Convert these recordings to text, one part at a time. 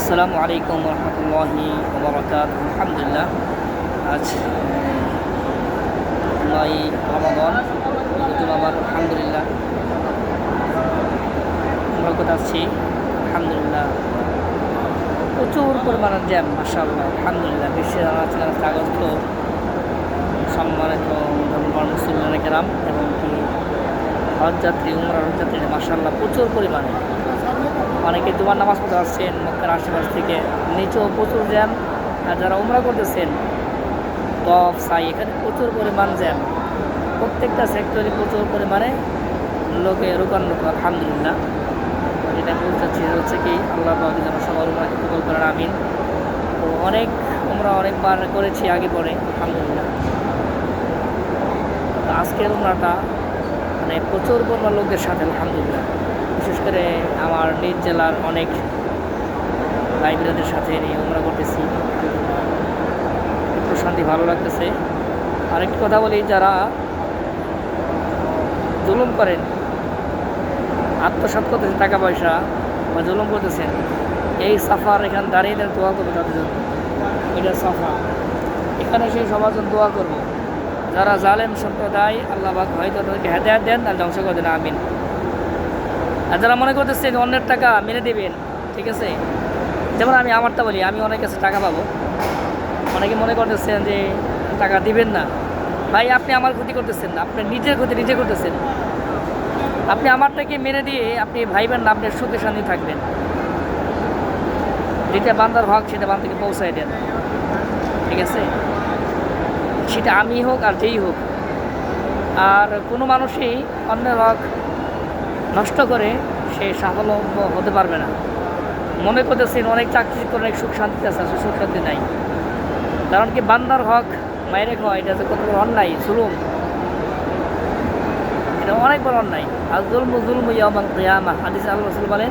আসসালামু আলাইকুম রহমতুল্লাহি ওবরাকাতুহু। আলহামদুলিল্লাহ, আজ 9 রমাদান জুমাবার। আলহামদুলিল্লাহ আমরা কোথায় আছি? আলহামদুলিল্লাহ প্রচুর পরিমাণের জ্যাম, মাশাআল্লাহ। আলহামদুলিল্লাহ বিশ্বের আনাচে আগত সম্মানিত মুসলিম কেরাম এবং কি হজযাত্রী, উমরা হজযাত্রী, মাশাআল্লাহ প্রচুর পরিমাণে। অনেকে জুমার নামাজ পড়তে আসছেন মক্কার আশেপাশ থেকে, নিচেও প্রচুর জ্যাম। আর যারা উমরা করতেছেন তফ সাই, এখানে প্রচুর পরিমাণ জ্যাম। প্রত্যেকটা সেক্টরে প্রচুর পরিমাণে লোকে রোকান্নক। আলহামদুলিল্লাহ যেটা বলতে চাচ্ছি হচ্ছে কি, আল্লাহ পাকের যেন সবার উমরাকে কবুল করেন, আমিন। তো অনেকবার করেছি আগে পরে, আলহামদুলিল্লাহ। তো আজকের উমরাটা মানে প্রচুর পরিমাণ লোকদের সাথে, আলহামদুলিল্লাহ। বিশেষ করে আমার নিজ জেলার অনেক লাইব্রেরিদের সাথে নিয়ে উমরা করতেছি, একটু শান্তি, ভালো লাগতেছে। আরেকটি কথা বলি, যারা জুলুম করেন, আত্মসাৎ করতেছেন টাকা পয়সা বা জুলুম করতেছেন, এই সাফার এখানে দাঁড়িয়ে দোয়া করবো তাদের জন্য। এটা সাফা, এখানে সেই সবার জন্য দোয়া করবো। যারা জালেম সম্প্রদায়, আল্লাহ পাক হয়তো তাদেরকে হেদায়েত দেন আর ধ্বংস করে দেন, আমিন। আর যারা মনে করতেছেন অন্যের টাকা মেনে দেবেন, ঠিক আছে, যেমন আমি আমারটা বলি, আমি অনেক কাছে টাকা পাবো। অনেকে মনে করতেছেন যে টাকা দিবেন না। ভাই, আপনি আমার ক্ষতি করতেছেন না, আপনি নিজের ক্ষতি নিজে করতেছেন। আপনি আমারটাকে মেনে দিয়ে আপনি ভাইবেন না আপনি সুখে শান্তি থাকবেন। যেটা বান্দার হক সেটা বান্দাকে পৌঁছায় দেন, ঠিক আছে, সেটা আমি হোক আর যেই হোক। আর কোনো মানুষই অন্যের হক নষ্ট করে সে স্বাবলম্ব হতে পারবে না। মনে করতেছেন অনেক চাকরি করে অনেক সুখ শান্তিতে আছে, আসলে সুখ শান্তি নাই। কারণ কি, বান্দার হক মাইরে খাওয়া এটা যে কত বড় অন্যায়, জুলুম, এটা অনেক বড় অন্যায়। আর জুলম ইয়াউমাল কিয়ামাহ, হাদিসে আল্লাহ রাসূল বলেন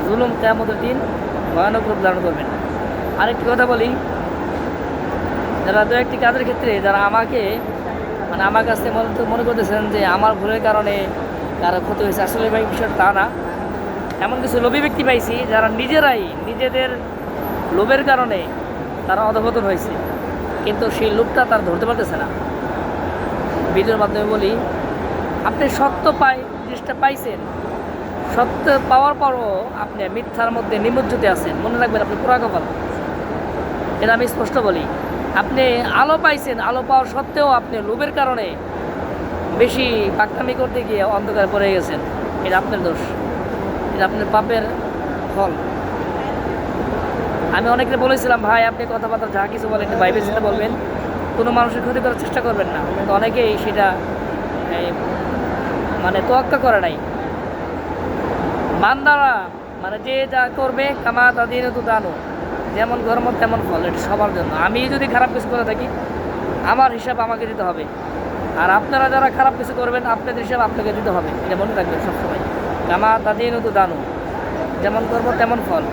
জুলুম কিয়ামতের দিন ভয়ানক রূপ ধারণ করবেন। আরেকটি কথা বলি, যারা দু একটি কাজের ক্ষেত্রে যারা আমাকে মানে আমার কাছে মনে করতেছেন যে আমার ভুলের কারণে কারো ক্ষতি হয়েছে, আসলে ভাই বিষয়টা তা না। এমন কিছু লোভী ব্যক্তি পাইছি যারা নিজেরাই নিজেদের লোভের কারণে তারা অধঃপতন হয়েছে, কিন্তু সেই লোভটা তারা ধরতে পারতেছে না। ভিডিওর মাধ্যমে বলি, আপনি সত্য জিনিসটা পাইছেন, সত্য পাওয়ার পরও আপনি মিথ্যার মধ্যে নিমজ্জিত আছেন, মনে রাখবেন আপনি পুরা কপাল। এটা আমি স্পষ্ট বলি। আপনি আলো পাইছেন, আলো পাওয়ার সত্ত্বেও আপনি লোভের কারণে বেশি পাকনামি করতে গিয়ে অন্ধকারে পড়ে গেছেন। এটা আপনার দোষ, এটা আপনার পাপের ফল। আমি অনেকে বলেছিলাম, ভাই আপনি কথাবার্তা যা কিছু বলেন একটু ভাইবে চিন্তা বলবেন, কোনো মানুষের ক্ষতি করার চেষ্টা করবেন না। কিন্তু অনেকেই সেটা মানে তোয়াক্কা করে নাই। বান্দারা মানে যে যা করবে কামা তাদের তো দানো, যেমন কর্ম তেমন ফল, এটা সবার জন্য। আমি যদি খারাপ কিছু করে থাকি আমার হিসাব আমাকে দিতে হবে, আর আপনারা যারা খারাপ কিছু করবেন আপনাদের হিসাব আপনাকে দিতে হবে। এটা মনে রাখবেন সবসময়, কামা তাদের তো দানো, যেমন কর্ম তেমন ফল।